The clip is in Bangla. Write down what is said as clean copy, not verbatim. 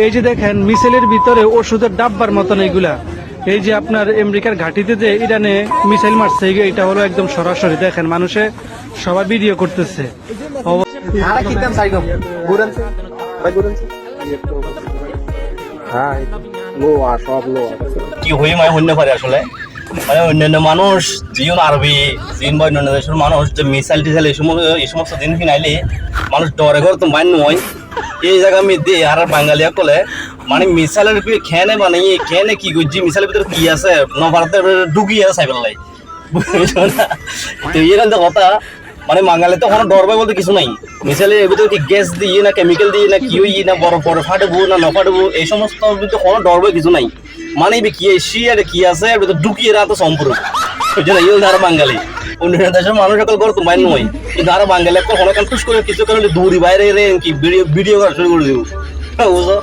এই যে দেখেন মিসাইলের ভিতরে ওষুধের ডাব্বার মতন এইগুলা। এই যে আপনার আমেরিকার ঘাঁটিতে যে ইরানে মিসাইল মারছে, এটা হলো একদম সরাসরি। দেখেন মানুষে সবাই ভিডিও করতেছে। কি হয়ে মানে হইতে পারে আসলে, মানে অন্যান্য মানুষ যেমন আরবি চীন বা অন্যান্য দেশের মানুষ যে মিসাইল টিসাইল এই সমস্ত জিনিস কিনাইলে মানুষ ডরে ঘর তো মান্য হয়। এই জায়গা মধ্যে আর বাঙালিয়া কলে মানে মিসাইলের খেনে মানে খেনে কি করছি, মিসাইলের ভিতরে কি আছে নভারতে ঢুকিয়ে সাইবেল লাই, বুঝছো না? তো এখান থেকে কথা মানে বাঙালি তো কোনো ডর বলতে কিছু নাই। মিসাইলের ভিতরে কি গ্যাস দিয়ে না কেমিক্যাল দিয়ে না কি হই না বরফ বরফ ফাটবো না নফাটবো এই সমস্ত ভিতরে কোনো ডর কিছু নাই। মানে কি এসি আর কি আছে এর ভিতরে ঢুকিয়ে রাখতো সম্পূর্ণ, বুঝছো না? এই ধারা বাঙালি অন্য দেশের মানুষ সকল করে তো মান্য হয়, কিন্তু আর বাঙালি কোনো টুস করে কিছু কারণে দূরি বাইরে কি ভিডিও করা শুরু করে দিব, বুঝো?